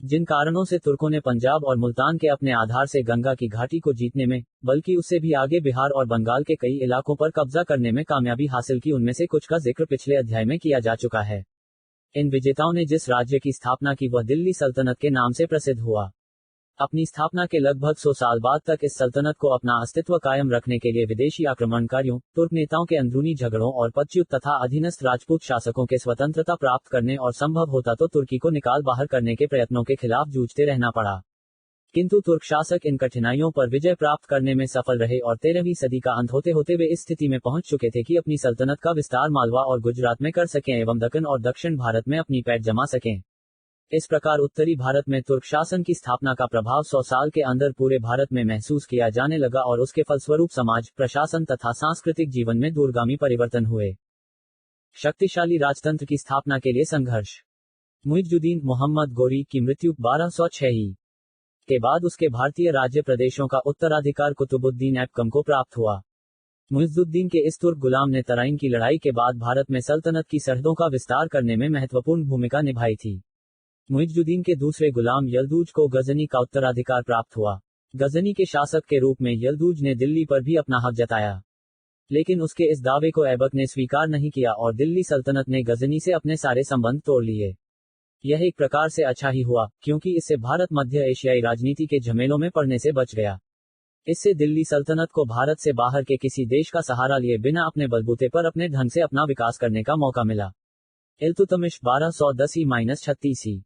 जिन कारणों से तुर्कों ने पंजाब और मुल्तान के अपने आधार से गंगा की घाटी को जीतने में, बल्कि उससे भी आगे बिहार और बंगाल के कई इलाकों पर कब्जा करने में कामयाबी हासिल की, उनमें से कुछ का जिक्र पिछले अध्याय में किया जा चुका है। इन विजेताओं ने जिस राज्य की स्थापना की वह दिल्ली सल्तनत के नाम से प्रसिद्ध हुआ। अपनी स्थापना के लगभग 100 साल बाद तक इस सल्तनत को अपना अस्तित्व कायम रखने के लिए विदेशी आक्रमणकारियों, तुर्क नेताओं के अंदरूनी झगड़ों और पदच्युत तथा अधीनस्थ राजपूत शासकों के स्वतंत्रता प्राप्त करने और संभव होता तो तुर्की को निकाल बाहर करने के प्रयत्नों के खिलाफ जूझते रहना पड़ा। किंतु तुर्क शासक इन कठिनाइयों पर विजय प्राप्त करने में सफल रहे और 13वीं सदी का अंत होते होते वे इस स्थिति में पहुंच चुके थे कि अपनी सल्तनत का विस्तार मालवा और गुजरात में कर सकें एवं दक्कन और दक्षिण भारत में अपनी पैठ जमा सकें। इस प्रकार उत्तरी भारत में तुर्क शासन की स्थापना का प्रभाव 100 साल के अंदर पूरे भारत में महसूस किया जाने लगा और उसके फलस्वरूप समाज, प्रशासन तथा सांस्कृतिक जीवन में दूरगामी परिवर्तन हुए। शक्तिशाली राजतंत्र की स्थापना के लिए संघर्ष। मुइजुद्दीन मोहम्मद गोरी की मृत्यु 1206 के बाद उसके भारतीय राज्य प्रदेशों का उत्तराधिकार कुतुबुद्दीन ऐबक को प्राप्त हुआ। मुइजुद्दीन के इस तुर्क गुलाम ने तराइन की लड़ाई के बाद भारत में सल्तनत की सरहदों का विस्तार करने में महत्वपूर्ण भूमिका निभाई थी। मुइजुद्दीन के दूसरे गुलाम यल्दूज को गजनी का उत्तराधिकार प्राप्त हुआ। गजनी के शासक के रूप में यल्दूज ने दिल्ली पर भी अपना हक जताया, लेकिन उसके इस दावे को ऐबक ने स्वीकार नहीं किया और दिल्ली सल्तनत ने गजनी से अपने सारे संबंध तोड़ लिए। यह एक प्रकार से अच्छा ही हुआ, क्योंकि इससे भारत मध्य एशियाई राजनीति के झमेलों में पड़ने से बच गया। इससे दिल्ली सल्तनत को भारत से बाहर के किसी देश का सहारा लिए बिना अपने बलबूते पर अपने ढंग से अपना विकास करने का मौका मिला। इल्तुतमिश 1210-36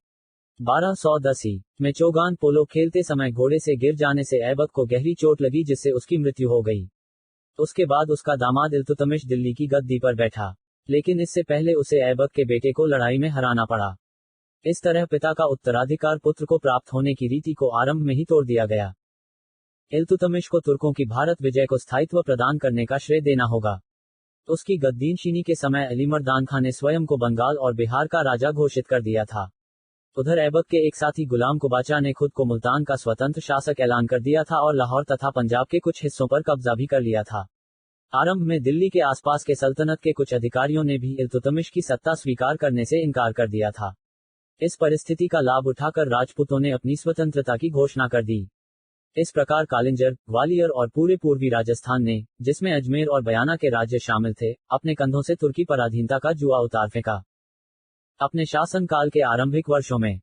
1210 में चोगान पोलो खेलते समय घोड़े से गिर जाने से ऐबक को गहरी चोट लगी जिससे उसकी मृत्यु हो गई। उसके बाद उसका दामाद इल्तुतमिश दिल्ली की गद्दी पर बैठा, लेकिन इससे पहले उसे ऐबक के बेटे को लड़ाई में हराना पड़ा। इस तरह पिता का उत्तराधिकार पुत्र को प्राप्त होने की रीति को आरंभ में ही तोड़ दिया गया। इल्तुतमिश को तुर्कों की भारत विजय को स्थायित्व प्रदान करने का श्रेय देना होगा। उसकी गद्दीनशीनी के समय अलीमर्दान खान ने स्वयं को बंगाल और बिहार का राजा घोषित कर दिया था। उधर ऐबक के एक साथी गुलाम कुबाचा ने खुद को मुल्तान का स्वतंत्र शासक ऐलान कर दिया था और लाहौर तथा पंजाब के कुछ हिस्सों पर कब्जा भी कर लिया था। आरंभ में दिल्ली के आसपास के सल्तनत के कुछ अधिकारियों ने भी इल्तुतमिश की सत्ता स्वीकार करने से इनकार कर दिया था। इस परिस्थिति का लाभ उठाकर राजपूतों ने अपनी स्वतंत्रता की घोषणा कर दी। इस प्रकार कालिंजर, ग्वालियर और पूरे पूर्वी राजस्थान ने, जिसमें अजमेर और बयाना के राज्य शामिल थे, अपने कंधों से तुर्की पराधीनता का जुआ उतार फेंका। अपने शासनकाल के आरंभिक वर्षों में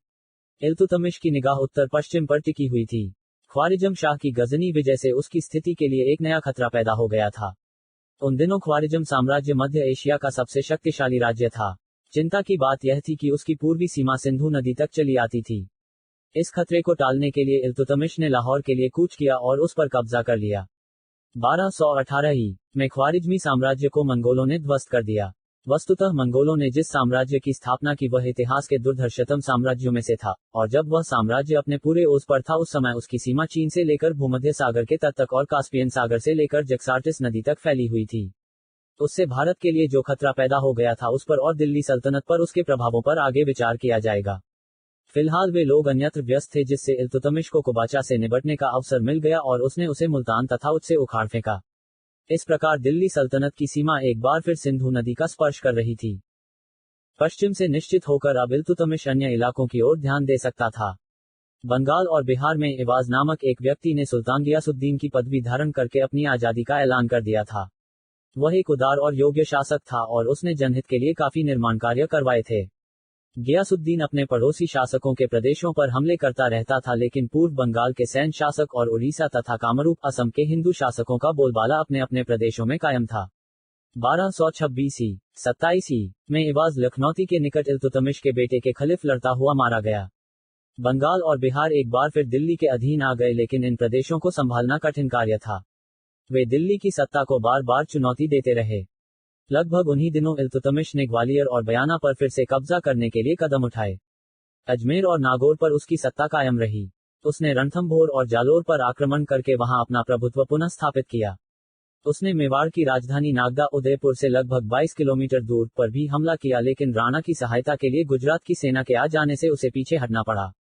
इल्तुतमिश की निगाह उत्तर पश्चिम पर टिकी हुई थी। ख्वारिजम शाह की गजनी विजय से उसकी स्थिति के लिए एक नया खतरा पैदा हो गया था। उन दिनों ख्वारिजम साम्राज्य मध्य एशिया का सबसे शक्तिशाली राज्य था। चिंता की बात यह थी कि उसकी पूर्वी सीमा सिंधु नदी तक चली आती थी। इस खतरे को टालने के लिए इल्तुतमिश ने लाहौर के लिए कूच किया और उस पर कब्जा कर लिया। 1218 में ख्वारिजमी साम्राज्य को मंगोलों ने ध्वस्त कर दिया। वस्तुतः मंगोलों ने जिस साम्राज्य की स्थापना की वह इतिहास के दुर्धर्षतम साम्राज्यों में से था, और जब वह साम्राज्य अपने पूरे ओज पर था उस समय उसकी सीमा चीन से लेकर भूमध्य सागर के तट तक और कास्पियन सागर से लेकर जक्सार्टिस नदी तक फैली हुई थी। उससे भारत के लिए जो खतरा पैदा हो गया था उस पर और दिल्ली सल्तनत पर उसके प्रभावों पर आगे विचार किया जाएगा। फिलहाल वे लोग अन्यत्र व्यस्त थे, जिससे इल्तुतमिश को कुबाचा से निपटने का अवसर मिल गया और उसने उसे मुल्तान तथा उससे उखाड़ फेंका। इस प्रकार दिल्ली सल्तनत की सीमा एक बार फिर सिंधु नदी का स्पर्श कर रही थी। पश्चिम से निश्चित होकर अब इल्तुतमिश अन्य इलाकों की ओर ध्यान दे सकता था। बंगाल और बिहार में इवाज नामक एक व्यक्ति ने सुल्तान गियासुद्दीन की पदवी धारण करके अपनी आजादी का ऐलान कर दिया था। वह एक उदार और योग्य शासक था और उसने जनहित के लिए काफी निर्माण कार्य करवाए थे। गियासुद्दीन अपने पड़ोसी शासकों के प्रदेशों पर हमले करता रहता था, लेकिन पूर्व बंगाल के सैन शासक और उड़ीसा तथा कामरूप असम के हिंदू शासकों का बोलबाला अपने अपने प्रदेशों में कायम था। 1226-27 में इवाज लखनौती के निकट इल्तुतमिश के बेटे के खलीफ लड़ता हुआ मारा गया। बंगाल और बिहार एक बार फिर दिल्ली के अधीन आ गए, लेकिन इन प्रदेशों को संभालना कठिन कार्य था। वे दिल्ली की सत्ता को बार बार चुनौती देते रहे। लगभग उन्हीं दिनों इल्तुतमिश ने ग्वालियर और बयाना पर फिर से कब्जा करने के लिए कदम उठाए। अजमेर और नागौर पर उसकी सत्ता कायम रही। उसने रणथंभौर और जालोर पर आक्रमण करके वहां अपना प्रभुत्व पुनः स्थापित किया। उसने मेवाड़ की राजधानी नागदा उदयपुर से लगभग 22 किलोमीटर दूर पर भी हमला किया, लेकिन राणा की सहायता के लिए गुजरात की सेना के आ जाने से उसे पीछे हटना पड़ा।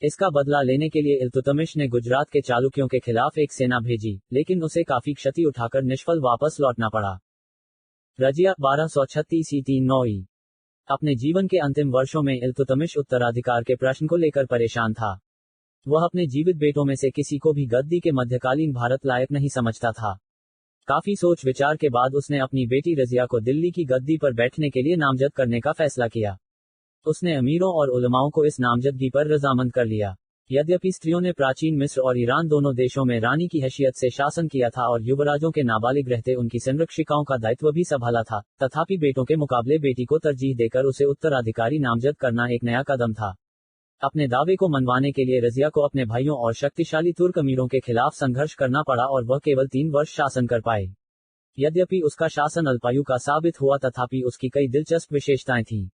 इसका बदला लेने के लिए इल्तुतमिश ने गुजरात के चालुक्यों के खिलाफ एक सेना भेजी, लेकिन उसे काफी क्षति उठाकर निष्फल वापस लौटना पड़ा। रजिया 1236-39 अपने जीवन के अंतिम वर्षों में इल्तुतमिश उत्तराधिकार के प्रश्न को लेकर परेशान था। वह अपने जीवित बेटों में से किसी को भी गद्दी के मध्यकालीन भारत लायक नहीं समझता था। काफी सोच विचार के बाद उसने अपनी बेटी रजिया को दिल्ली की गद्दी पर बैठने के लिए नामजद करने का फैसला किया। उसने अमीरों और उलमाओं को इस नामजदगी पर रजामंद कर लिया। यद्यपि स्त्रियों ने प्राचीन मिस्र और ईरान दोनों देशों में रानी की हैसियत से शासन किया था और युवराजों के नाबालिग रहते उनकी संरक्षिकाओं का दायित्व भी संभाला था, तथापि बेटों के मुकाबले बेटी को तरजीह देकर उसे उत्तराधिकारी नामजद करना एक नया कदम था। अपने दावे को मनवाने के लिए रजिया को अपने भाइयों और शक्तिशाली तुर्क अमीरों के खिलाफ संघर्ष करना पड़ा और वह केवल 3 वर्ष शासन कर पाए। यद्यपि उसका शासन अल्पायु का साबित हुआ, तथापि उसकी कई दिलचस्प विशेषताएं थीं।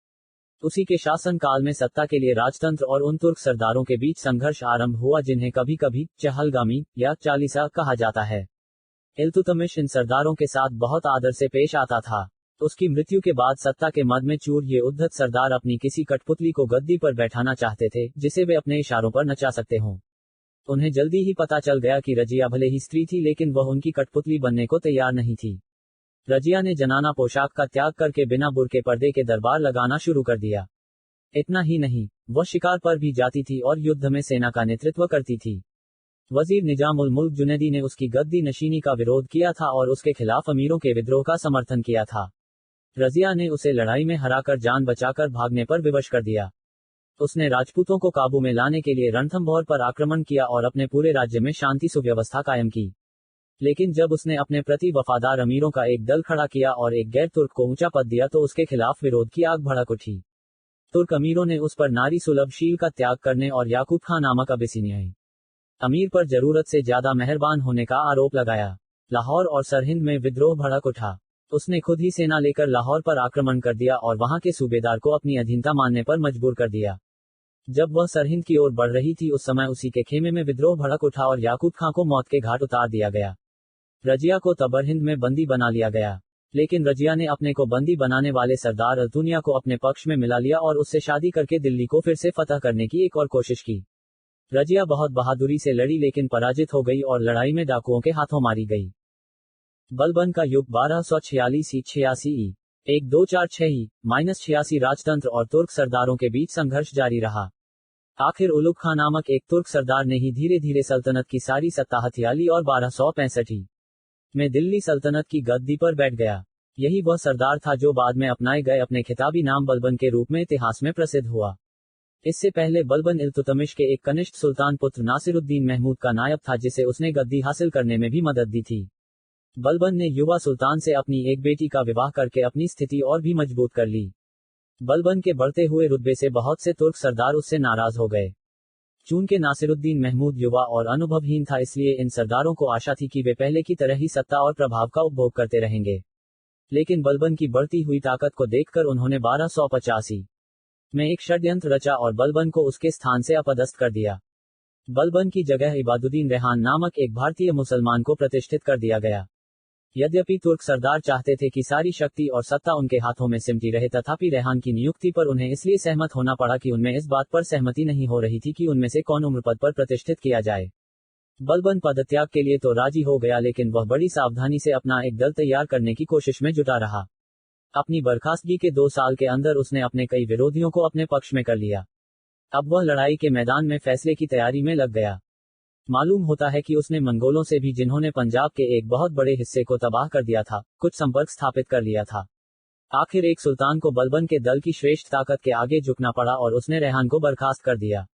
उसी के शासन काल में सत्ता के लिए राजतंत्र और उन तुर्क सरदारों के बीच संघर्ष आरंभ हुआ जिन्हें कभी कभी चहलगामी या चालीसा कहा जाता है। इल्तुतमिश इन सरदारों के साथ बहुत आदर से पेश आता था। उसकी मृत्यु के बाद सत्ता के मद में चूर ये उद्धत सरदार अपनी किसी कठपुतली को गद्दी पर बैठाना चाहते थे जिसे वे अपने इशारों पर नचा सकते हों। उन्हें जल्दी ही पता चल गया कि रजिया भले ही स्त्री थी लेकिन वह उनकी कठपुतली बनने को तैयार नहीं थी। रजिया ने जनाना पोशाक का त्याग करके बिना बुर्के पर्दे के दरबार लगाना शुरू कर दिया। इतना ही नहीं, वह शिकार पर भी जाती थी और युद्ध में सेना का नेतृत्व करती थी। वजीर निजामुल मुल्क जुनैदी ने उसकी गद्दी नशीनी का विरोध किया था और उसके खिलाफ अमीरों के विद्रोह का समर्थन किया था। रजिया ने उसे लड़ाई में हराकर जान बचाकर भागने पर विवश कर दिया। उसने राजपूतों को काबू में लाने के लिए रणथंभौर पर आक्रमण किया और अपने पूरे राज्य में शांति सुव्यवस्था कायम की। लेकिन जब उसने अपने प्रति वफादार अमीरों का एक दल खड़ा किया और एक गैर तुर्क को ऊंचा पद दिया तो उसके खिलाफ विरोध की आग भड़क उठी। तुर्क अमीरों ने उस पर नारी सुलभ शील का त्याग करने और याकूब खां नामक अबिसिनियाई अमीर पर जरूरत से ज्यादा मेहरबान होने का आरोप लगाया। लाहौर और सरहिंद में विद्रोह भड़क उठा। उसने खुद ही सेना लेकर लाहौर पर आक्रमण कर दिया और वहां के सूबेदार को अपनी अधीनता मानने पर मजबूर कर दिया। जब वह सरहिंद की ओर बढ़ रही थी उस समय उसी के खेमे में विद्रोह भड़क उठा और याकूब खां को मौत के घाट उतार दिया गया। रजिया को तबरहिंद में बंदी बना लिया गया, लेकिन रजिया ने अपने को बंदी बनाने वाले सरदार अल्तुनिया को अपने पक्ष में मिला लिया और उससे शादी करके दिल्ली को फिर से फतह करने की एक और कोशिश की। रजिया बहुत बहादुरी से लड़ी लेकिन पराजित हो गई और लड़ाई में डाकुओं के हाथों मारी गई। बलबन का युग 1246 ई 1246 राजतंत्र और तुर्क सरदारों के बीच संघर्ष जारी रहा। आखिर उलुग खां नामक एक तुर्क सरदार ने ही धीरे धीरे सल्तनत की सारी सत्ता हथिया ली और 1265 में दिल्ली सल्तनत की गद्दी पर बैठ गया। यही वह सरदार था जो बाद में अपनाए गए अपने खिताबी नाम बलबन के रूप में इतिहास में प्रसिद्ध हुआ। इससे पहले बलबन इल्तुतमिश के एक कनिष्ठ सुल्तान पुत्र नासिरुद्दीन महमूद का नायब था जिसे उसने गद्दी हासिल करने में भी मदद दी थी। बलबन ने युवा सुल्तान से अपनी एक बेटी का विवाह करके अपनी स्थिति और भी मजबूत कर ली। बलबन के बढ़ते हुए रुतबे से बहुत से तुर्क सरदार उससे नाराज हो गए। चूंकि नासिरुद्दीन महमूद युवा और अनुभवहीन था इसलिए इन सरदारों को आशा थी कि वे पहले की तरह ही सत्ता और प्रभाव का उपभोग करते रहेंगे। लेकिन बलबन की बढ़ती हुई ताकत को देखकर उन्होंने 1285 में एक षड्यंत्र रचा और बलबन को उसके स्थान से अपदस्थ कर दिया। बलबन की जगह इबादुद्दीन रेहान नामक एक भारतीय मुसलमान को प्रतिष्ठित कर दिया गया। यद्यपि तुर्क सरदार चाहते थे कि सारी शक्ति और सत्ता उनके हाथों में सिमटी रहे, तथापि रेहान की नियुक्ति पर उन्हें इसलिए सहमत होना पड़ा कि उनमें इस बात पर सहमति नहीं हो रही थी कि उनमें से कौन उम्र पद पर प्रतिष्ठित किया जाए। बलबन पदत्याग के लिए तो राजी हो गया लेकिन वह बड़ी सावधानी से अपना एक दल तैयार करने की कोशिश में जुटा रहा। अपनी बर्खास्तगी के 2 साल के अंदर उसने अपने कई विरोधियों को अपने पक्ष में कर लिया। अब वह लड़ाई के मैदान में फैसले की तैयारी में लग गया। मालूम होता है कि उसने मंगोलों से भी, जिन्होंने पंजाब के एक बहुत बड़े हिस्से को तबाह कर दिया था, कुछ संपर्क स्थापित कर लिया था। आखिर एक सुल्तान को बलबन के दल की श्रेष्ठ ताकत के आगे झुकना पड़ा और उसने रेहान को बर्खास्त कर दिया।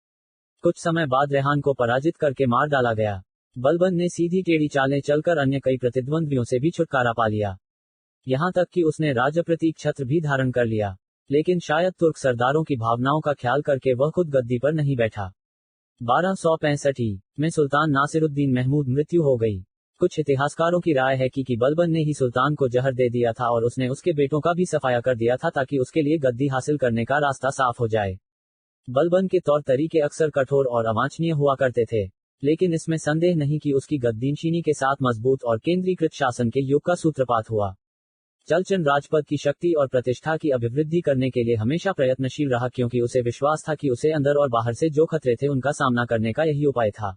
कुछ समय बाद रेहान को पराजित करके मार डाला गया। बलबन ने सीधी टेढ़ी चालें चलकर अन्य कई प्रतिद्वंद्वियों से भी छुटकारा पा लिया। यहां तक कि उसने राजप्रतीक छत्र भी धारण कर लिया। लेकिन शायद तुर्क सरदारों की भावनाओं का ख्याल करके वह खुद गद्दी पर नहीं बैठा। 1265 में सुल्तान नासिरुद्दीन महमूद मृत्यु हो गई। कुछ इतिहासकारों की राय है कि बलबन ने ही सुल्तान को जहर दे दिया था और उसने उसके बेटों का भी सफाया कर दिया था ताकि उसके लिए गद्दी हासिल करने का रास्ता साफ हो जाए। बलबन के तौर तरीके अक्सर कठोर और अवांछनीय हुआ करते थे, लेकिन इसमें संदेह नहीं कि उसकी गद्दीनशीनी के साथ मजबूत और केंद्रीकृत शासन के युग का सूत्रपात हुआ। चलचन राजपद की शक्ति और प्रतिष्ठा की अभिवृद्धि करने के लिए हमेशा प्रयत्नशील रहा क्योंकि उसे विश्वास था कि उसे अंदर और बाहर से जो खतरे थे उनका सामना करने का यही उपाय था।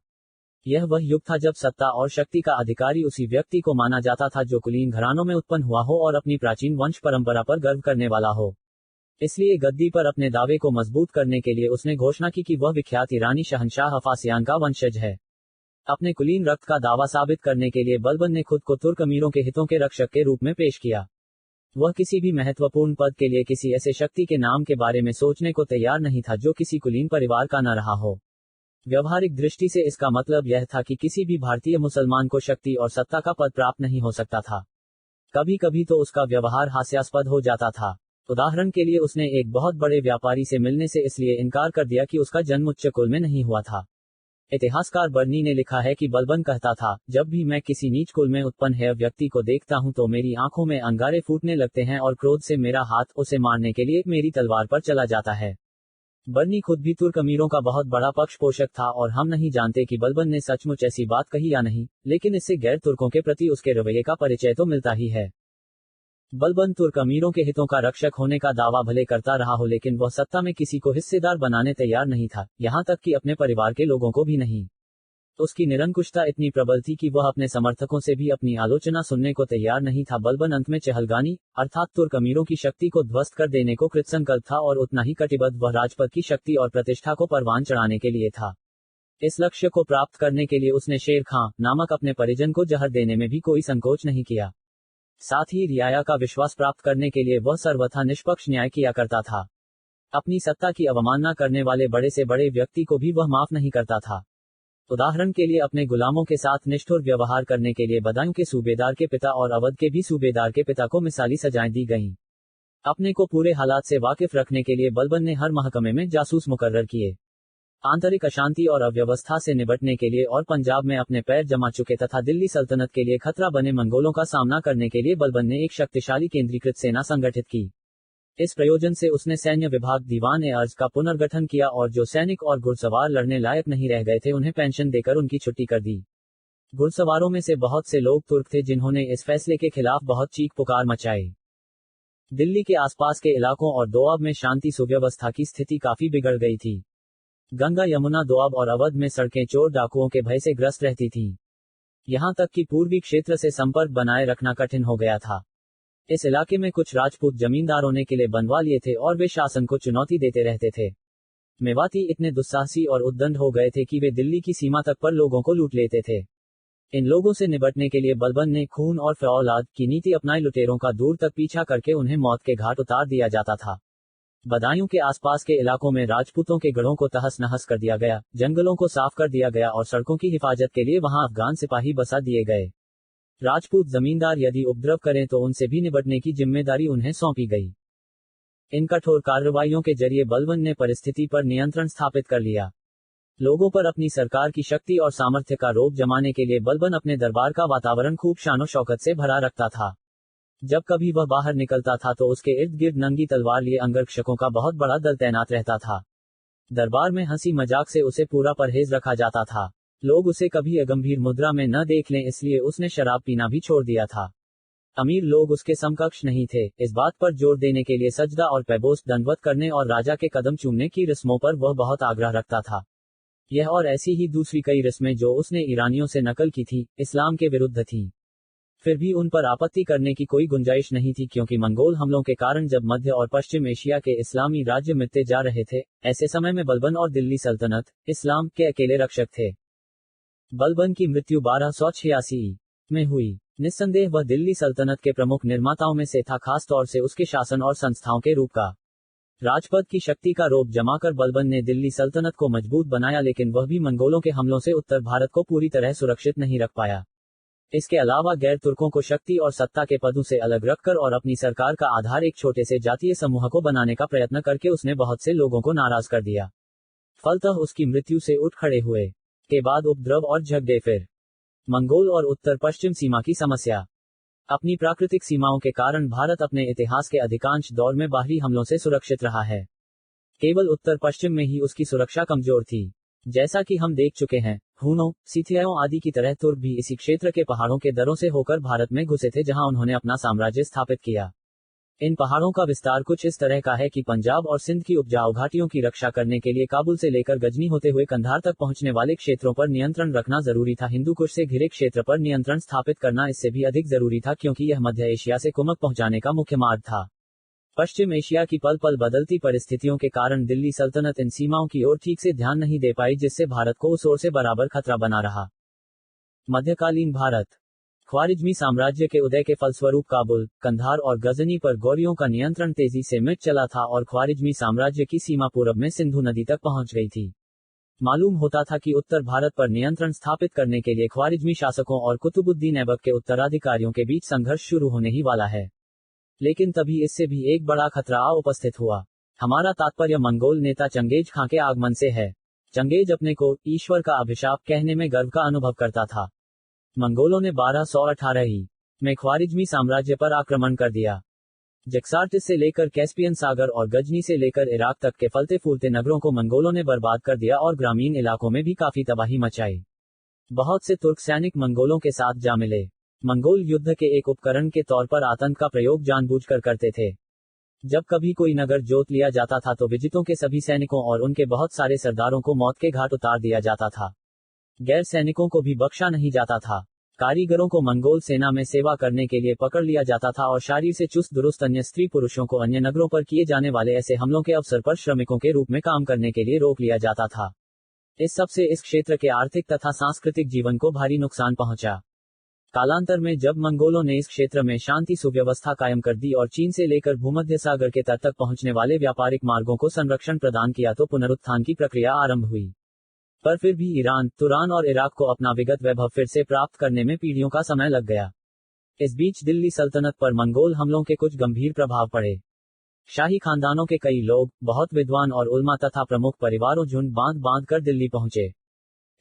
यह वह युग था जब सत्ता और शक्ति का अधिकारी उसी व्यक्ति को माना जाता था जो कुलीन घरानों में उत्पन्न हुआ हो और अपनी प्राचीन वंश परंपरा पर गर्व करने वाला हो। इसलिए गद्दी पर अपने दावे को मजबूत करने के लिए उसने घोषणा की कि वह विख्यात ईरानी शहंशाह अफासियान का वंशज है। अपने कुलीन रक्त का दावा साबित करने के लिए बलबन ने खुद को तुर्क अमीरों के हितों के रक्षक के रूप में पेश किया। वह किसी भी महत्वपूर्ण पद के लिए किसी ऐसे शक्ति के नाम के बारे में सोचने को तैयार नहीं था जो किसी कुलीन परिवार का न रहा हो। व्यवहारिक दृष्टि से इसका मतलब यह था कि किसी भी भारतीय मुसलमान को शक्ति और सत्ता का पद प्राप्त नहीं हो सकता था। कभी कभी तो उसका व्यवहार हास्यास्पद हो जाता था। उदाहरण के लिए उसने एक बहुत बड़े व्यापारी से मिलने से इसलिए इनकार कर दिया कि उसका जन्म उच्च कुल में नहीं हुआ था। इतिहासकार बर्नी ने लिखा है कि बलबन कहता था, जब भी मैं किसी नीच कुल में उत्पन्न है व्यक्ति को देखता हूं तो मेरी आंखों में अंगारे फूटने लगते हैं और क्रोध से मेरा हाथ उसे मारने के लिए मेरी तलवार पर चला जाता है। बर्नी खुद भी तुर्क अमीरों का बहुत बड़ा पक्ष पोषक था और हम नहीं जानते कि बलबन ने सचमुच ऐसी बात कही या नहीं, लेकिन इससे गैर तुर्कों के प्रति उसके रवैये का परिचय तो मिलता ही है। बलबन तुर्क अमीरों के हितों का रक्षक होने का दावा भले करता रहा हो लेकिन वह सत्ता में किसी को हिस्सेदार बनाने तैयार नहीं था, यहां तक कि अपने परिवार के लोगों को भी नहीं। उसकी निरंकुशता इतनी प्रबल थी कि वह अपने समर्थकों से भी अपनी आलोचना सुनने को तैयार नहीं था। बलबन अंत में चहलगानी अर्थात तुर्क अमीरों की शक्ति को ध्वस्त कर देने को कृतसंकल्प था और उतना ही कटिबद्ध वह राजपद की शक्ति और प्रतिष्ठा को परवान चढ़ाने के लिए था। इस लक्ष्य को प्राप्त करने के लिए उसने शेर खां नामक अपने परिजन को जहर देने में भी कोई संकोच नहीं किया। साथ ही रियाया का विश्वास प्राप्त करने के लिए वह सर्वथा निष्पक्ष न्याय किया करता था। अपनी सत्ता की अवमानना करने वाले बड़े से बड़े व्यक्ति को भी वह माफ नहीं करता था। उदाहरण के लिए अपने गुलामों के साथ निष्ठुर व्यवहार करने के लिए बदायूं के सूबेदार के पिता और अवध के भी सूबेदार के पिता को मिसाली सजाएं दी गईं। अपने को पूरे हालात से वाकिफ रखने के लिए बलबन ने हर महकमे में जासूस मुकर्रर किए। आंतरिक अशांति और अव्यवस्था से निपटने के लिए और पंजाब में अपने पैर जमा चुके तथा दिल्ली सल्तनत के लिए खतरा बने मंगोलों का सामना करने के लिए बलबन ने एक शक्तिशाली केंद्रीकृत सेना संगठित की। इस प्रयोजन से उसने सैन्य विभाग दीवान ए अर्ज का पुनर्गठन किया और जो सैनिक और घुड़सवार लड़ने लायक नहीं रह गए थे उन्हें पेंशन देकर उनकी छुट्टी कर दी। घुड़सवारों में से बहुत से लोग तुर्क थे जिन्होंने इस फैसले के खिलाफ बहुत चीख पुकार मचाई। दिल्ली के आसपास के इलाकों और दोआब में शांति सुव्यवस्था की स्थिति काफी बिगड़ गई थी। गंगा यमुना दोआब और अवध में सड़कें चोर डाकुओं के भय से ग्रस्त रहती थीं। यहां तक कि पूर्वी क्षेत्र से संपर्क बनाए रखना कठिन हो गया था। इस इलाके में कुछ राजपूत जमींदारों ने किले बनवा लिए थे और वे शासन को चुनौती देते रहते थे। मेवाती इतने दुस्साहसी और उद्दंड हो गए थे कि वे दिल्ली की सीमा तक पर लोगों को लूट लेते थे। इन लोगों से निपटने के लिए बलबन ने खून और फौलाद की नीति अपनाई। लुटेरों का दूर तक पीछा करके उन्हें मौत के घाट उतार दिया जाता था। बदायूं के आसपास के इलाकों में राजपूतों के गढ़ों को तहस नहस कर दिया गया, जंगलों को साफ कर दिया गया और सड़कों की हिफाजत के लिए वहां अफगान सिपाही बसा दिए गए। राजपूत जमींदार यदि उपद्रव करें तो उनसे भी निपटने की जिम्मेदारी उन्हें सौंपी गई। इन कठोर कार्रवाइयों के जरिए बलबन ने परिस्थिति पर नियंत्रण स्थापित कर लिया। लोगों पर अपनी सरकार की शक्ति और सामर्थ्य का रोब जमाने के लिए बलबन अपने दरबार का वातावरण खूब शानो शौकत से भरा रखता था। जब कभी वह बाहर निकलता था तो उसके इर्द गिर्द नंगी तलवार लिए अंगरक्षकों का बहुत बड़ा दल तैनात रहता था। दरबार में हंसी मजाक से उसे पूरा परहेज रखा जाता था। लोग उसे कभी अगंभीर मुद्रा में न देख लें इसलिए उसने शराब पीना भी छोड़ दिया था। अमीर लोग उसके समकक्ष नहीं थे। इस बात पर जोर देने के लिए सजदा और पैबोस दंडवत करने और राजा के कदम चूमने की रस्मों पर वह बहुत आग्रह रखता था। यह और ऐसी ही दूसरी कई रस्में जो उसने ईरानियों से नकल की थी, इस्लाम के विरुद्ध थीं। फिर भी उन पर आपत्ति करने की कोई गुंजाइश नहीं थी क्योंकि मंगोल हमलों के कारण जब मध्य और पश्चिम एशिया के इस्लामी राज्य मिटते जा रहे थे, ऐसे समय में बलबन और दिल्ली सल्तनत इस्लाम के अकेले रक्षक थे। बलबन की मृत्यु 1286 में हुई। निस्संदेह वह दिल्ली सल्तनत के प्रमुख निर्माताओं में से था, खास तौर से उसके शासन और संस्थाओं के रूप का। राजपद की शक्ति का रोब जमाकर बलबन ने दिल्ली सल्तनत को मजबूत बनाया, लेकिन वह भी मंगोलों के हमलों से उत्तर भारत को पूरी तरह सुरक्षित नहीं रख पाया। इसके अलावा गैर तुर्कों को शक्ति और सत्ता के पदों से अलग रखकर और अपनी सरकार का आधार एक छोटे से जातीय समूह को बनाने का प्रयत्न करके उसने बहुत से लोगों को नाराज कर दिया। फलतः उसकी मृत्यु से उठ खड़े हुए के बाद उपद्रव और झगड़े। फिर मंगोल और उत्तर पश्चिम सीमा की समस्या। अपनी प्राकृतिक सीमाओं के कारण भारत अपने इतिहास के अधिकांश दौर में बाहरी हमलों से सुरक्षित रहा है। केवल उत्तर पश्चिम में ही उसकी सुरक्षा कमजोर थी। जैसा कि हम देख चुके हैं, हुनों, सीथियाओं आदि की तरह तुर्क भी इसी क्षेत्र के पहाड़ों के दरों से होकर भारत में घुसे थे जहां उन्होंने अपना साम्राज्य स्थापित किया। इन पहाड़ों का विस्तार कुछ इस तरह का है कि पंजाब और सिंध की उपजाऊ घाटियों की रक्षा करने के लिए काबुल से लेकर गजनी होते हुए कंधार तक पहुंचने वाले क्षेत्रों पर नियंत्रण रखना जरूरी था। हिंदू कुश से घिरे क्षेत्र पर नियंत्रण स्थापित करना इससे भी अधिक जरूरी था क्योंकि यह मध्य एशिया से कुमक पहुंचाने का मुख्य मार्ग था। पश्चिम एशिया की पल पल बदलती परिस्थितियों के कारण दिल्ली सल्तनत इन सीमाओं की ओर ठीक से ध्यान नहीं दे पाई, जिससे भारत को उस ओर से बराबर खतरा बना रहा। मध्यकालीन भारत। ख्वारिज्मी साम्राज्य के उदय के फलस्वरूप काबुल, कंधार और गजनी पर गौरियों का नियंत्रण तेजी से मिट चला था और ख्वारिज्मी साम्राज्य की सीमा पूरब में सिंधु नदी तक पहुंच गई थी। मालूम होता था कि उत्तर भारत पर नियंत्रण स्थापित करने के लिए ख्वारिज्मी शासकों और कुतुबुद्दीन ऐबक के उत्तराधिकारियों के बीच संघर्ष शुरू होने ही वाला है। लेकिन तभी इससे भी एक बड़ा खतरा आ उपस्थित हुआ। हमारा तात्पर्य मंगोल नेता चंगेज खां के आगमन से है। चंगेज अपने को ईश्वर का अभिशाप कहने में गर्व का अनुभव करता था। मंगोलों ने 1218 में ख्वारिज्मी साम्राज्य पर आक्रमण कर दिया। जक्सार्टिस से लेकर कैस्पियन सागर और गजनी से लेकर इराक तक के फलते फूलते नगरों को मंगोलों ने बर्बाद कर दिया और ग्रामीण इलाकों में भी काफी तबाही मचाई। बहुत से तुर्क सैनिक मंगोलों के साथ जा मिले। मंगोल युद्ध के एक उपकरण के तौर पर आतंक का प्रयोग जानबूझकर करते थे। जब कभी कोई नगर जोत लिया जाता था तो विजितों के सभी सैनिकों और उनके बहुत सारे सरदारों को मौत के घाट उतार दिया जाता था। गैर सैनिकों को भी बख्शा नहीं जाता था। कारीगरों को मंगोल सेना में सेवा करने के लिए पकड़ लिया जाता था और शरीर से चुस्त दुरुस्त अन्य स्त्री पुरुषों को अन्य नगरों पर किए जाने वाले ऐसे हमलों के अवसर पर श्रमिकों के रूप में काम करने के लिए रोक लिया जाता था। इस सब से इस क्षेत्र के आर्थिक तथा सांस्कृतिक जीवन को भारी नुकसान पहुंचा। कालांतर में जब मंगोलों ने इस क्षेत्र में शांति सुव्यवस्था कायम कर दी और चीन से लेकर भूमध्य सागर के तट तक पहुंचने वाले व्यापारिक मार्गों को संरक्षण प्रदान किया तो पुनरुत्थान की प्रक्रिया आरंभ हुई। पर फिर भी ईरान, तुरान और इराक को अपना विगत वैभव फिर से प्राप्त करने में पीढ़ियों का समय लग गया। इस बीच दिल्ली सल्तनत पर मंगोल हमलों के कुछ गंभीर प्रभाव पड़े। शाही खानदानों के कई लोग, बहुत विद्वान और उल्मा तथा प्रमुख परिवारों झुंड बांध बांध कर दिल्ली पहुंचे।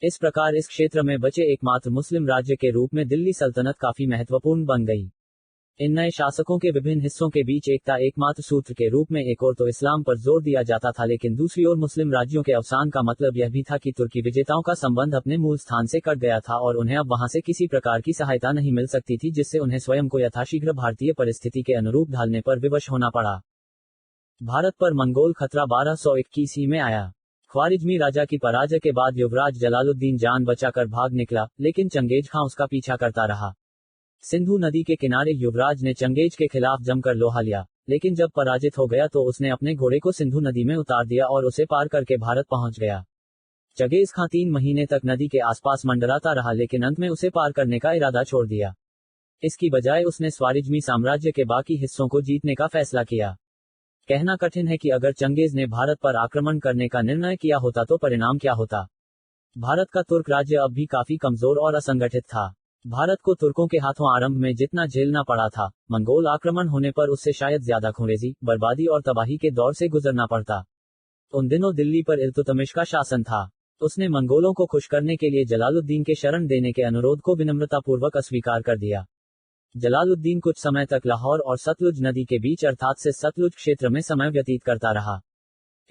इस प्रकार इस क्षेत्र में बचे एकमात्र मुस्लिम राज्य के रूप में दिल्ली सल्तनत काफी महत्वपूर्ण बन गई। इन नए शासकों के विभिन्न हिस्सों के बीच एकता एकमात्र सूत्र के रूप में एक और तो इस्लाम पर जोर दिया जाता था, लेकिन दूसरी ओर मुस्लिम राज्यों के अवसान का मतलब यह भी था कि तुर्की विजेताओं का संबंध अपने मूल स्थान से कट गया था और उन्हें अब वहां से किसी प्रकार की सहायता नहीं मिल सकती थी, जिससे उन्हें स्वयं को यथाशीघ्र भारतीय परिस्थिति के अनुरूप ढालने पर विवश होना पड़ा। भारत पर मंगोल खतरा 1221 में आया। ख्वारिज्मी राजा की पराजय के बाद युवराज जलालुद्दीन जान बचाकर भाग निकला, लेकिन चंगेज खां उसका पीछा करता रहा। सिंधु नदी के किनारे युवराज ने चंगेज के खिलाफ जमकर लोहा लिया, लेकिन जब पराजित हो गया तो उसने अपने घोड़े को सिंधु नदी में उतार दिया और उसे पार करके भारत पहुंच गया। चंगेज खां 3 महीने तक नदी के आसपास मंडराता रहा, लेकिन अंत में उसे पार करने का इरादा छोड़ दिया। इसकी बजाय उसने ख्वारिज्मी साम्राज्य के बाकी हिस्सों को जीतने का फैसला किया। कहना कठिन है कि अगर चंगेज ने भारत पर आक्रमण करने का निर्णय किया होता तो परिणाम क्या होता। भारत का तुर्क राज्य अब भी काफी कमजोर और असंगठित था। भारत को तुर्कों के हाथों आरंभ में जितना झेलना पड़ा था, मंगोल आक्रमण होने पर उससे शायद ज्यादा खुरेजी, बर्बादी और तबाही के दौर से गुजरना पड़ता। उन दिनों दिल्ली पर इल्तुतमिश का शासन था। उसने मंगोलों को खुश करने के लिए जलालुद्दीन के शरण देने के अनुरोध को विनम्रतापूर्वक अस्वीकार कर दिया। जलालुद्दीन कुछ समय तक लाहौर और सतलुज नदी के बीच अर्थात से सतलुज क्षेत्र में समय व्यतीत करता रहा।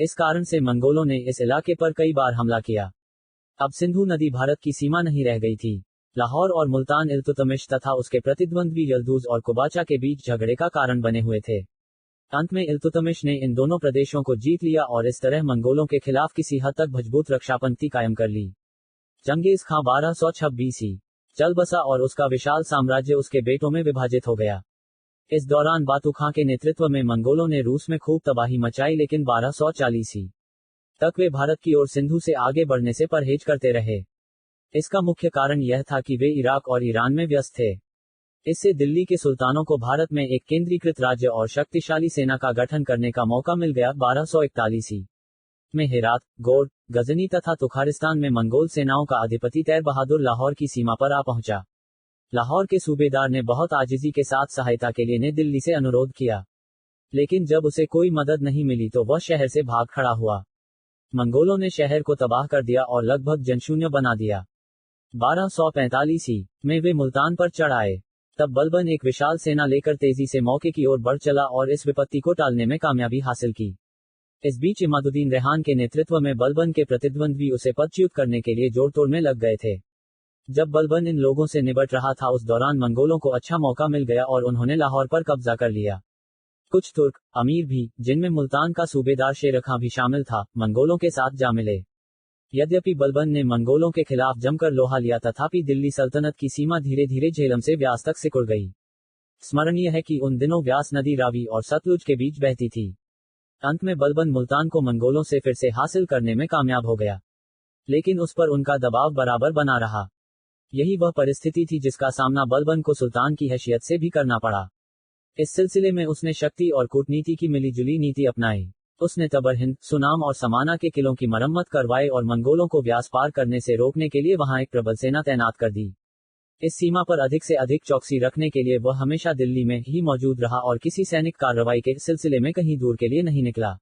इस कारण से मंगोलों ने इस इलाके पर कई बार हमला किया। अब सिंधु नदी भारत की सीमा नहीं रह गई थी। लाहौर और मुल्तान इल्तुतमिश तथा उसके प्रतिद्वंद्वी यल्दूज और कुबाचा के बीच झगड़े का कारण बने हुए थे। अंत में इल्तुतमिश ने इन दोनों प्रदेशों को जीत लिया और इस तरह मंगोलों के खिलाफ किसी हद तक मजबूत रक्षापंक्ति कायम कर ली। चंगेज खां 1226 चल बसा और उसका विशाल साम्राज्य उसके बेटों में विभाजित हो गया। इस दौरान बातू खां के नेतृत्व में मंगोलों ने रूस में खूब तबाही मचाई, लेकिन 1240 तक वे भारत की ओर सिंधु से आगे बढ़ने से परहेज करते रहे। इसका मुख्य कारण यह था कि वे इराक और ईरान में व्यस्त थे। इससे दिल्ली के सुल्तानों को भारत में एक केंद्रीकृत राज्य और शक्तिशाली सेना का गठन करने का मौका मिल गया। 1241 में हेरात, गौर, गजनी तथा तुखारिस्तान में मंगोल सेनाओं का अधिपति तैर बहादुर लाहौर की सीमा पर आ पहुंचा। लाहौर के सूबेदार ने बहुत आजिजी के साथ सहायता के लिए ने दिल्ली से अनुरोध किया, लेकिन जब उसे कोई मदद नहीं मिली तो वह शहर से भाग खड़ा हुआ। मंगोलों ने शहर को तबाह कर दिया और लगभग जनशून्य बना दिया। 1245 में वे मुल्तान पर चढ़ आए। तब बलबन एक विशाल सेना लेकर तेजी से मौके की ओर बढ़ चला और इस विपत्ति को टालने में कामयाबी हासिल की। इस बीच इमादुद्दीन रेहान के नेतृत्व में बलबन के प्रतिद्वंद्वी उसे पदच्युत करने के लिए जोड़तोड़ में लग गए थे। जब बलबन इन लोगों से निबट रहा था उस दौरान मंगोलों को अच्छा मौका मिल गया और उन्होंने लाहौर पर कब्जा कर लिया। कुछ तुर्क अमीर भी, जिनमें मुल्तान का सूबेदार शेर खां भी शामिल था, मंगोलों के साथ जा मिले। यद्यपि बलबन ने मंगोलों के खिलाफ जमकर लोहा लिया, तथापि दिल्ली सल्तनत की सीमा धीरे धीरे झेलम से व्यास तक सिकुड़ गई। स्मरणीय है कि उन दिनों व्यास नदी रावी और सतलुज के बीच बहती थी। अंत में बलबन मुल्तान को मंगोलों से फिर से हासिल करने में कामयाब हो गया, लेकिन उस पर उनका दबाव बराबर बना रहा। यही वह परिस्थिति थी जिसका सामना बलबन को सुल्तान की हैसियत से भी करना पड़ा। इस सिलसिले में उसने शक्ति और कूटनीति की मिलीजुली नीति अपनाई। उसने तबर हिंद, सुनाम और समाना के किलों की मरम्मत करवाई और मंगोलों को व्यास पार करने से रोकने के लिए वहां एक प्रबल सेना तैनात कर दी। इस सीमा पर अधिक से अधिक चौकसी रखने के लिए वह हमेशा दिल्ली में ही मौजूद रहा और किसी सैनिक कार्रवाई के सिलसिले में कहीं दूर के लिए नहीं निकला।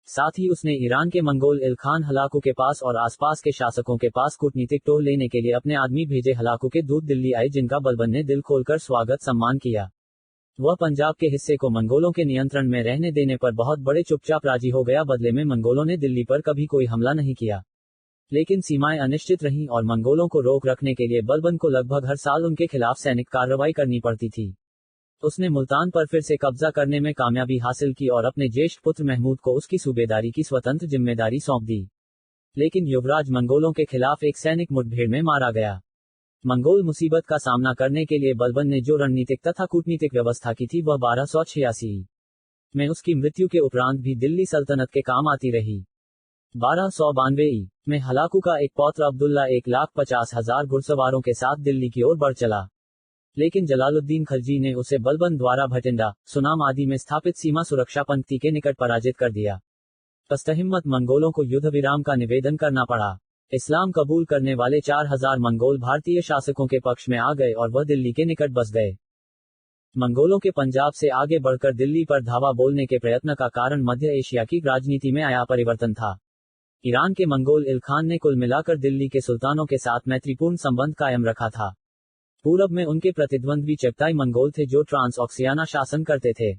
साथ ही उसने ईरान के मंगोल इलखान हलाकू के पास और आसपास के शासकों के पास कूटनीतिक टोह लेने के लिए अपने आदमी भेजे। हलाकू के दूत दिल्ली आए, जिनका बलबन ने दिल खोलकर स्वागत सम्मान किया। वह पंजाब के हिस्से को मंगोलों के नियंत्रण में रहने देने पर बहुत बड़े चुपचाप राजी हो गया। बदले में मंगोलों ने दिल्ली पर कभी कोई हमला नहीं किया, लेकिन सीमाएं अनिश्चित रहीं और मंगोलों को रोक रखने के लिए बलबन को लगभग हर साल उनके खिलाफ सैनिक कार्रवाई करनी पड़ती थी। उसने मुल्तान पर फिर से कब्जा करने में कामयाबी हासिल की और अपने ज्येष्ठ पुत्र महमूद को उसकी सूबेदारी की स्वतंत्र जिम्मेदारी सौंप दी। लेकिन युवराज मंगोलों के खिलाफ एक सैनिक मुठभेड़ में मारा गया। मंगोल मुसीबत का सामना करने के लिए बलबन ने जो रणनीतिक तथा कूटनीतिक व्यवस्था की थी वह 1286 में उसकी मृत्यु के उपरांत भी दिल्ली सल्तनत के काम आती रही। 1292 में हलाकू का एक पौत्र अब्दुल्ला 1,50,000 घुड़सवारों के साथ दिल्ली की ओर बढ़ चला, लेकिन जलालुद्दीन खलजी ने उसे बलबन द्वारा भटिंडा, सुनाम आदि में स्थापित सीमा सुरक्षा पंक्ति के निकट पराजित कर दिया। पस्तहिम्मत मंगोलों को युद्ध विराम का निवेदन करना पड़ा। इस्लाम कबूल करने वाले 4000 मंगोल भारतीय शासकों के पक्ष में आ गए और वह दिल्ली के निकट बस गए। मंगोलों के पंजाब से आगे बढ़कर दिल्ली पर धावा बोलने के प्रयत्न का कारण मध्य एशिया की राजनीति में आया परिवर्तन था। ईरान के मंगोल इलखान ने कुल मिलाकर दिल्ली के सुल्तानों के साथ मैत्रीपूर्ण संबंध कायम रखा था। पूरब में उनके प्रतिद्वंद्वी चगताई मंगोल थे जो ट्रांसऑक्सियाना शासन करते थे।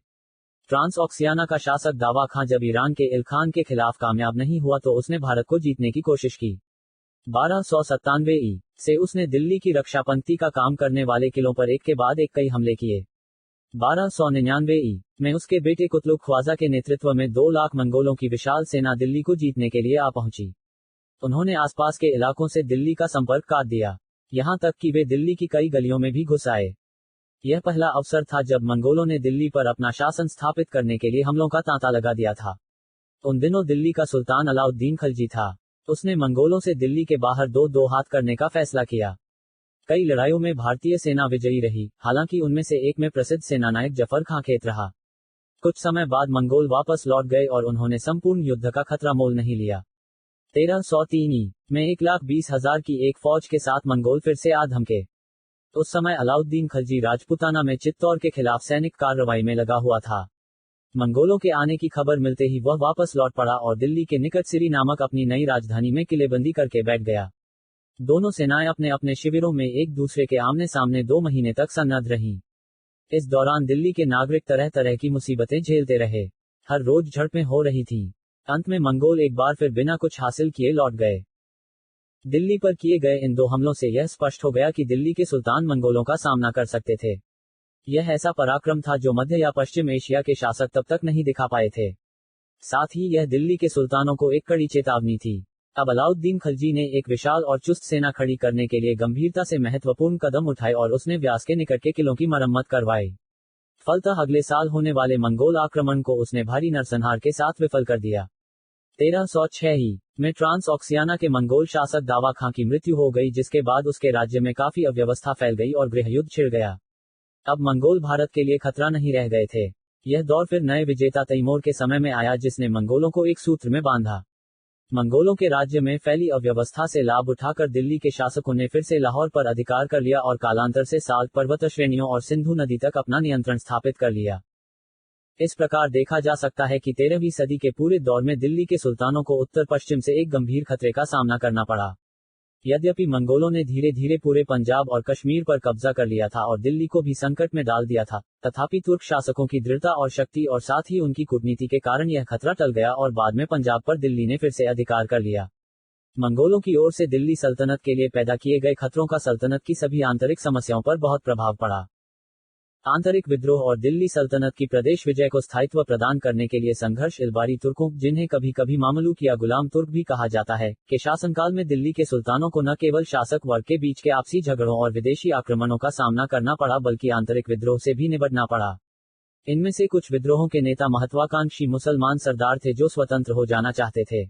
ट्रांसऑक्सियाना का शासक दावा खां जब ईरान के इलखान के खिलाफ कामयाब नहीं हुआ तो उसने भारत को जीतने की कोशिश की। 1297 से उसने दिल्ली की रक्षा पंक्ति का काम करने वाले किलों पर एक के बाद एक कई हमले किए। 1299 में उसके बेटे कुतलुक ख्वाजा के नेतृत्व में 2 लाख मंगोलों की विशाल सेना दिल्ली को जीतने के लिए आ पहुंची। उन्होंने आसपास के इलाकों से दिल्ली का संपर्क काट दिया, यहां तक कि वे दिल्ली की कई गलियों में भी घुस आए। यह पहला अवसर था जब मंगोलों ने दिल्ली पर अपना शासन स्थापित करने के लिए हमलों का तांता लगा दिया था। उन दिनों दिल्ली का सुल्तान अलाउद्दीन खलजी था। उसने मंगोलों से दिल्ली के बाहर दो हाथ करने का फैसला किया। कई लड़ाइयों में भारतीय सेना विजयी रही, हालांकि उनमें से एक में प्रसिद्ध सेनानायक जफर खां खेत रहा। कुछ समय बाद मंगोल वापस लौट गए और उन्होंने संपूर्ण युद्ध का खतरा मोल नहीं लिया। 1303 में 1,20,000 की एक फौज के साथ मंगोल फिर से आ धमके। उस समय अलाउद्दीन खलजी राजपुताना में चित्तौड़ के खिलाफ सैनिक कार्रवाई में लगा हुआ था। मंगोलों के आने की खबर मिलते ही वह वापस लौट पड़ा और दिल्ली के निकट सिरी नामक अपनी नई राजधानी में किलेबंदी करके बैठ गया। दोनों सेनाएं अपने अपने शिविरों में एक दूसरे के आमने सामने 2 महीने तक सन्नद्ध रहीं। इस दौरान दिल्ली के नागरिक तरह तरह की मुसीबतें झेलते रहे। हर रोज झड़पें हो रही थीं। अंत में मंगोल एक बार फिर बिना कुछ हासिल किए लौट गए। दिल्ली पर किए गए इन 2 हमलों से यह स्पष्ट हो गया कि दिल्ली के सुल्तान मंगोलों का सामना कर सकते थे। यह ऐसा पराक्रम था जो मध्य या पश्चिम एशिया के शासक तब तक नहीं दिखा पाए थे। साथ ही यह दिल्ली के सुल्तानों को एक कड़ी चेतावनी थी। अब अलाउद्दीन खलजी ने एक विशाल और चुस्त सेना खड़ी करने के लिए गंभीरता से महत्वपूर्ण कदम उठाए और उसने व्यास के निकट के किलों की मरम्मत करवाई। फलतः अगले साल होने वाले मंगोल आक्रमण को उसने भारी नरसंहार के साथ विफल कर दिया। 1306 में ट्रांसऑक्सियाना के मंगोल शासक दावा खां की मृत्यु हो गई, जिसके बाद उसके राज्य में काफी अव्यवस्था फैल गई और गृहयुद्ध छिड़ गया। अब मंगोल भारत के लिए खतरा नहीं रह गए थे। यह दौर फिर नए विजेता तैमूर के समय में आया, जिसने मंगोलों को एक सूत्र में बांधा। मंगोलों के राज्य में फैली अव्यवस्था से लाभ उठाकर दिल्ली के शासकों ने फिर से लाहौर पर अधिकार कर लिया और कालांतर से साल्ट पर्वत श्रेणियों और सिंधु नदी तक अपना नियंत्रण स्थापित कर लिया। इस प्रकार देखा जा सकता है कि 13वीं सदी के पूरे दौर में दिल्ली के सुल्तानों को उत्तर पश्चिम से एक गंभीर खतरे का सामना करना पड़ा। यद्यपि मंगोलों ने धीरे धीरे पूरे पंजाब और कश्मीर पर कब्जा कर लिया था और दिल्ली को भी संकट में डाल दिया था, तथापि तुर्क शासकों की दृढ़ता और शक्ति और साथ ही उनकी कूटनीति के कारण यह खतरा टल गया और बाद में पंजाब पर दिल्ली ने फिर से अधिकार कर लिया। मंगोलों की ओर से दिल्ली सल्तनत के लिए पैदा किए गए खतरों का सल्तनत की सभी आंतरिक समस्याओं पर बहुत प्रभाव पड़ा। आंतरिक विद्रोह और दिल्ली सल्तनत की प्रदेश विजय को स्थायित्व प्रदान करने के लिए संघर्ष इलबारी तुर्कों, जिन्हें कभी कभी मामलूक या गुलाम तुर्क भी कहा जाता है, के शासनकाल में दिल्ली के सुल्तानों को न केवल शासक वर्ग के बीच के आपसी झगड़ों और विदेशी आक्रमणों का सामना करना पड़ा बल्कि आंतरिक विद्रोह से भी निपटना पड़ा। इनमें से कुछ विद्रोहों के नेता महत्वाकांक्षी मुसलमान सरदार थे जो स्वतंत्र हो जाना चाहते थे।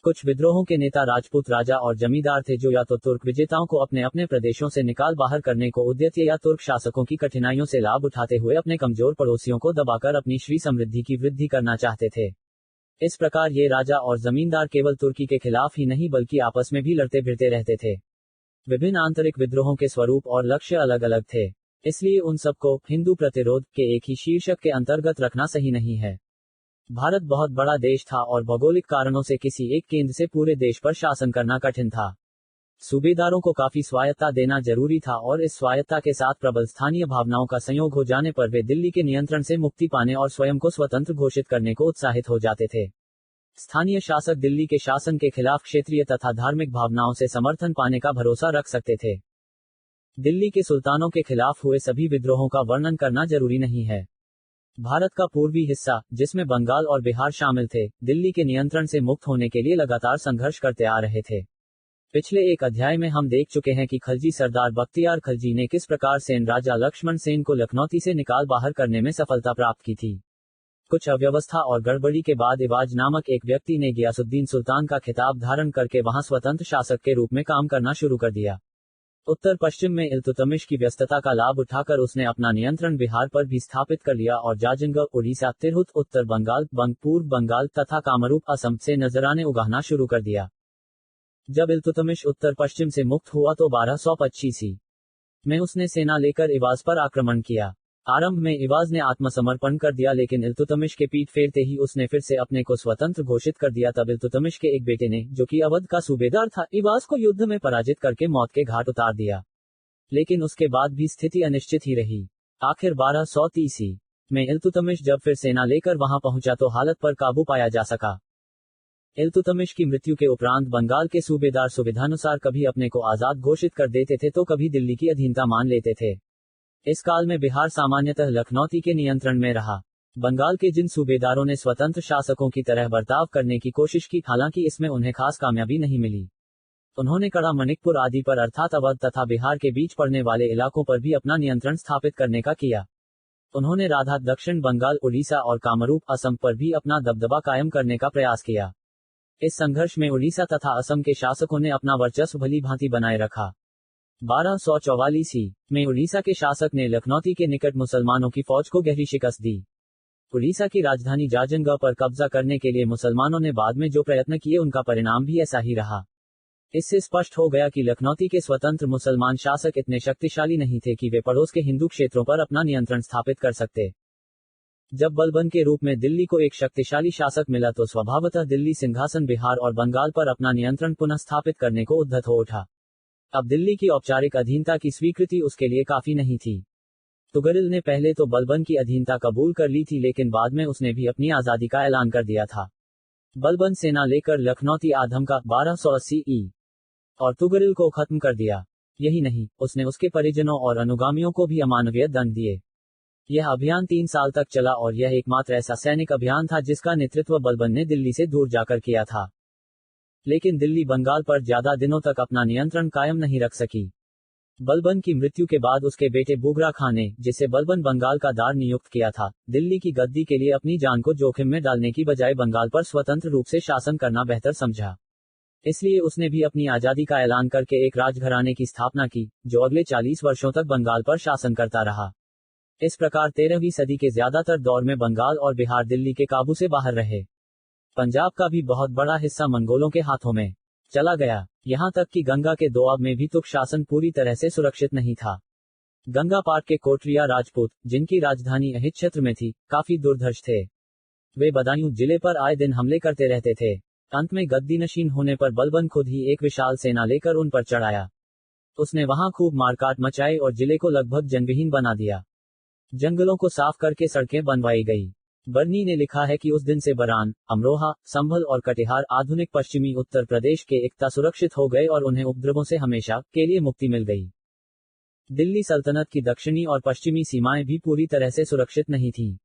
कुछ विद्रोहों के नेता राजपूत राजा और जमींदार थे जो या तो तुर्क विजेताओं को अपने अपने प्रदेशों से निकाल बाहर करने को उद्यत थे या तुर्क शासकों की कठिनाइयों से लाभ उठाते हुए अपने कमजोर पड़ोसियों को दबाकर अपनी श्री समृद्धि की वृद्धि करना चाहते थे। इस प्रकार ये राजा और जमींदार केवल तुर्की के खिलाफ ही नहीं बल्कि आपस में भी लड़ते भिड़ते रहते थे। विभिन्न आंतरिक विद्रोहों के स्वरूप और लक्ष्य अलग अलग थे, इसलिए उन सबको हिंदू प्रतिरोध के एक ही शीर्षक के अंतर्गत रखना सही नहीं है। भारत बहुत बड़ा देश था और भौगोलिक कारणों से किसी एक केंद्र से पूरे देश पर शासन करना कठिन था। सूबेदारों को काफी स्वायत्ता देना जरूरी था और इस स्वायत्ता के साथ प्रबल स्थानीय भावनाओं का संयोग हो जाने पर वे दिल्ली के नियंत्रण से मुक्ति पाने और स्वयं को स्वतंत्र घोषित करने को उत्साहित हो जाते थे। स्थानीय शासक दिल्ली के शासन के खिलाफ क्षेत्रीय तथा धार्मिक भावनाओं से समर्थन पाने का भरोसा रख सकते थे। दिल्ली के सुल्तानों के खिलाफ हुए सभी विद्रोहों का वर्णन करना जरूरी नहीं है। भारत का पूर्वी हिस्सा, जिसमें बंगाल और बिहार शामिल थे, दिल्ली के नियंत्रण से मुक्त होने के लिए लगातार संघर्ष करते आ रहे थे। पिछले एक अध्याय में हम देख चुके हैं कि खलजी सरदार बख्तियार खलजी ने किस प्रकार सेन राजा लक्ष्मण सेन को लखनौती से निकाल बाहर करने में सफलता प्राप्त की थी। कुछ अव्यवस्था और गड़बड़ी के बाद इवाज नामक एक व्यक्ति ने गियासुद्दीन सुल्तान का खिताब धारण करके वहां स्वतंत्र शासक के रूप में काम करना शुरू कर दिया। उत्तर पश्चिम में इल्तुतमिश की व्यस्तता का लाभ उठाकर उसने अपना नियंत्रण बिहार पर भी स्थापित कर लिया और जाजनगढ़, उड़ीसा, तिरहुत, उत्तर बंगाल, पूर्व बंगाल तथा कामरूप, असम से नजराने उगाहना शुरू कर दिया। जब इल्तुतमिश उत्तर पश्चिम से मुक्त हुआ तो 1225 में उसने सेना लेकर इवाज पर आक्रमण किया। आरंभ में इवाज ने आत्मसमर्पण कर दिया, लेकिन इल्तुतमिश के पीठ फेरते ही उसने फिर से अपने को स्वतंत्र घोषित कर दिया। तब इल्तुतमिश के एक बेटे ने, जो कि अवध का सूबेदार था, इवाज को युद्ध में पराजित करके मौत के घाट उतार दिया। लेकिन उसके बाद भी स्थिति अनिश्चित ही रही। आखिर 1230 में इल्तुतमिश जब फिर सेना लेकर वहां पहुंचा तो हालत पर काबू पाया जा सका। इल्तुतमिश की मृत्यु के उपरांत बंगाल के सूबेदार सुविधानुसार कभी अपने को आजाद घोषित कर देते थे तो कभी दिल्ली की अधीनता मान लेते थे। इस काल में बिहार सामान्यतः लखनौती के नियंत्रण में रहा। बंगाल के जिन सूबेदारों ने स्वतंत्र शासकों की तरह बर्ताव करने की कोशिश की, हालांकि इसमें उन्हें खास कामयाबी नहीं मिली। उन्होंने कड़ा, मणिकपुर आदि पर अर्थात अवध तथा बिहार के बीच पड़ने वाले इलाकों पर भी अपना नियंत्रण स्थापित करने का किया। उन्होंने राधा, दक्षिण बंगाल, उड़ीसा और कामरूप, असम पर भी अपना दबदबा कायम करने का प्रयास किया। इस संघर्ष में उड़ीसा तथा असम के शासकों ने अपना वर्चस्व भली भांति बनाए रखा। 1244 में उड़ीसा के शासक ने लखनौती के निकट मुसलमानों की फौज को गहरी शिकस्त दी। उड़ीसा की राजधानी जाजनगढ़ पर कब्जा करने के लिए मुसलमानों ने बाद में जो प्रयत्न किए उनका परिणाम भी ऐसा ही रहा। इससे स्पष्ट हो गया कि लखनौती के स्वतंत्र मुसलमान शासक इतने शक्तिशाली नहीं थे कि वे पड़ोस के हिंदू क्षेत्रों पर अपना नियंत्रण स्थापित कर सकते। जब बलबन के रूप में दिल्ली को एक शक्तिशाली शासक मिला तो स्वभावतः दिल्ली सिंहासन बिहार और बंगाल पर अपना नियंत्रण पुनः स्थापित करने को उद्यत हो उठा। अब दिल्ली की औपचारिक अधीनता की स्वीकृति उसके लिए काफी नहीं थी। तुगरिल ने पहले तो बलबन की अधीनता कबूल कर ली थी, लेकिन बाद में उसने भी अपनी आजादी का ऐलान कर दिया था। बलबन सेना लेकर लखनौती आधम का 1280 और तुगरिल को खत्म कर दिया। यही नहीं, उसने उसके परिजनों और अनुगामियों को भी अमानवीय दंड दिए। यह अभियान 3 साल तक चला और यह एकमात्र ऐसा सैनिक अभियान था जिसका नेतृत्व बलबन ने दिल्ली से दूर जाकर किया था। लेकिन दिल्ली बंगाल पर ज्यादा दिनों तक अपना नियंत्रण कायम नहीं रख सकी। बलबन की मृत्यु के बाद उसके बेटे बुगरा खान ने, जिसे बलबन बंगाल का दार नियुक्त किया था, दिल्ली की गद्दी के लिए अपनी जान को जोखिम में डालने की बजाय बंगाल पर स्वतंत्र रूप से शासन करना बेहतर समझा। इसलिए उसने भी अपनी आजादी का ऐलान करके एक राजघराने की स्थापना की, जो अगले 40 वर्षों तक बंगाल पर शासन करता रहा। इस प्रकार 13वीं सदी के ज्यादातर दौर में बंगाल और बिहार दिल्ली के काबू से बाहर रहे। पंजाब का भी बहुत बड़ा हिस्सा मंगोलों के हाथों में चला गया। यहां तक कि गंगा के दोआब में भी तुर्क शासन पूरी तरह से सुरक्षित नहीं था। गंगा पार के कोटरिया राजपूत, जिनकी राजधानी अहित क्षेत्र में थी, काफी दुर्धर्ष थे। वे बदायूं जिले पर आए दिन हमले करते रहते थे। अंत में गद्दीनशीन होने पर बलबन खुद ही एक विशाल सेना लेकर उन पर चढ़ाया। उसने वहां खूब मारकाट मचाई और जिले को लगभग जंगविहीन बना दिया। जंगलों को साफ करके सड़कें बनवाई गई। बर्नी ने लिखा है कि उस दिन से बरान, अमरोहा, संभल और कटिहार आधुनिक पश्चिमी उत्तर प्रदेश के एकता सुरक्षित हो गए और उन्हें उपद्रवों से हमेशा के लिए मुक्ति मिल गई। दिल्ली सल्तनत की दक्षिणी और पश्चिमी सीमाएं भी पूरी तरह से सुरक्षित नहीं थीं।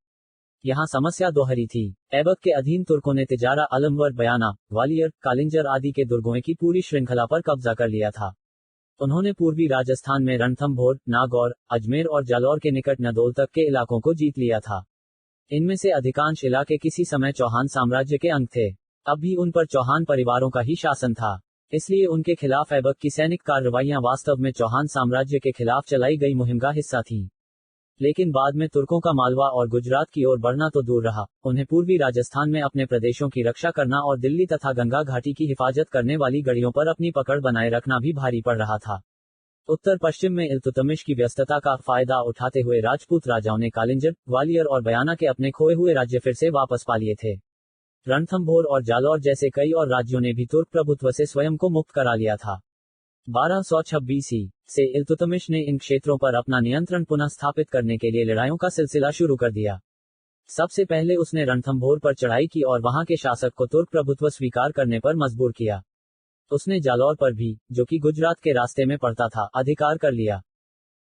यहाँ समस्या दोहरी थी। ऐबक के अधीन तुर्कों ने तिजारा, अलमवर, बयाना, ग्वालियर, कालिंजर आदि के दुर्गों की पूरी श्रृंखला पर कब्जा कर लिया था। उन्होंने पूर्वी राजस्थान में रणथंभौर, नागौर, अजमेर और जालौर के निकट नदौल तक के इलाकों को जीत लिया था। इनमें से अधिकांश इलाके किसी समय चौहान साम्राज्य के अंग थे। अब भी उन पर चौहान परिवारों का ही शासन था। इसलिए उनके खिलाफ ऐबक की सैनिक कार्रवाइयां वास्तव में चौहान साम्राज्य के खिलाफ चलाई गई मुहिम का हिस्सा थीं। लेकिन बाद में तुर्कों का मालवा और गुजरात की ओर बढ़ना तो दूर रहा, उन्हें पूर्वी राजस्थान में अपने प्रदेशों की रक्षा करना और दिल्ली तथा गंगा घाटी की हिफाजत करने वाली गढ़ियों पर अपनी पकड़ बनाए रखना भी भारी पड़ रहा था। उत्तर पश्चिम में इल्तुतमिश की व्यस्तता का फायदा उठाते हुए राजपूत राजाओं ने कालिंजर, ग्वालियर और बयाना के अपने खोए हुए राज्य फिर से वापस पा लिए थे। रणथंभौर और जालौर जैसे कई और राज्यों ने भी तुर्क प्रभुत्व से स्वयं को मुक्त करा लिया था। 1226 से इल्तुतमिश ने इन क्षेत्रों पर अपना नियंत्रण पुनः स्थापित करने के लिए लड़ाइयों का सिलसिला शुरू कर दिया। सबसे पहले उसने रणथंभौर पर चढ़ाई की और वहां के शासक को तुर्क प्रभुत्व स्वीकार करने पर मजबूर किया। उसने जालौर पर भी, जो कि गुजरात के रास्ते में पड़ता था, अधिकार कर लिया।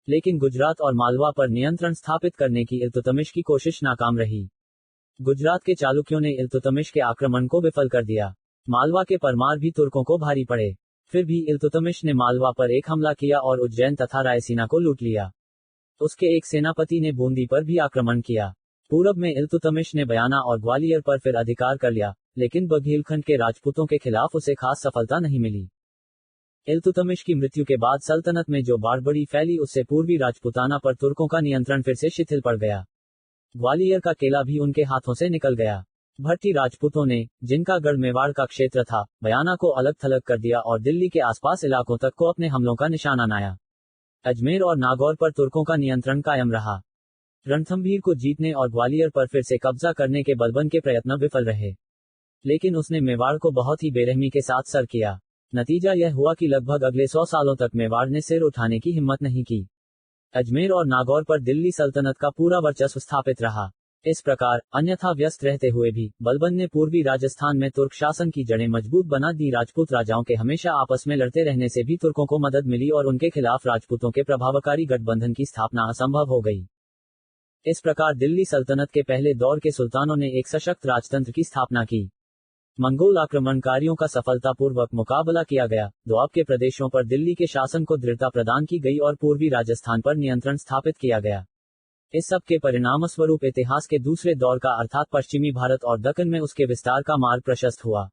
लेकिन गुजरात और मालवा पर नियंत्रण स्थापित करने की इल्तुतमिश की कोशिश नाकाम रही। गुजरात के चालुक्यों ने इल्तुतमिश के आक्रमण को विफल कर दिया। मालवा के परमार भी तुर्कों को भारी पड़े। फिर भी इल्तुतमिश ने मालवा पर एक हमला किया और उज्जैन तथा रायसीना को लूट लिया। उसके एक सेनापति ने बूंदी पर भी आक्रमण किया। पूरब में इल्तुतमिश ने बयाना और ग्वालियर पर फिर अधिकार कर लिया, लेकिन बघेलखंड के राजपूतों के खिलाफ उसे खास सफलता नहीं मिली। इल्तुतमिश की मृत्यु के बाद सल्तनत में जो बाड़बड़ी फैली उससे पूर्वी राजपूताना पर तुर्कों का नियंत्रण फिर से शिथिल पड़ गया। ग्वालियर का किला भी उनके हाथों से निकल गया। भट्टी राजपूतों ने, जिनका गढ़ मेवाड़ का क्षेत्र था, बयाना को अलग थलग कर दिया और दिल्ली के आसपास इलाकों तक को अपने हमलों का निशाना बनाया। अजमेर और नागौर पर तुर्कों का नियंत्रण कायम रहा। रणथंभीर को जीतने और ग्वालियर पर फिर से कब्जा करने के बलबन के प्रयत्न विफल रहे। लेकिन उसने मेवाड़ को बहुत ही बेरहमी के साथ सर किया। नतीजा यह हुआ कि लगभग अगले 100 सालों तक मेवाड़ ने सिर उठाने की हिम्मत नहीं की। अजमेर और नागौर पर दिल्ली सल्तनत का पूरा वर्चस्व स्थापित रहा। इस प्रकार, अन्यथा व्यस्त रहते हुए भी, बलबन ने पूर्वी राजस्थान में तुर्क शासन की जड़ें मजबूत बना दी। राजपूत राजाओं के हमेशा आपस में लड़ते रहने से भी तुर्कों को मदद मिली और उनके खिलाफ राजपूतों के प्रभावकारी गठबंधन की स्थापना असंभव हो गई। इस प्रकार दिल्ली सल्तनत के पहले दौर के सुल्तानों ने एक सशक्त राजतंत्र की स्थापना की। मंगोल आक्रमणकारियों का सफलतापूर्वक मुकाबला किया गया। दोआब के प्रदेशों पर दिल्ली के शासन को दृढ़ता प्रदान की गई और पूर्वी राजस्थान पर नियंत्रण स्थापित किया गया। इस सब के परिणामस्वरूप इतिहास के दूसरे दौर का अर्थात पश्चिमी भारत और दक्कन में उसके विस्तार का मार्ग प्रशस्त हुआ।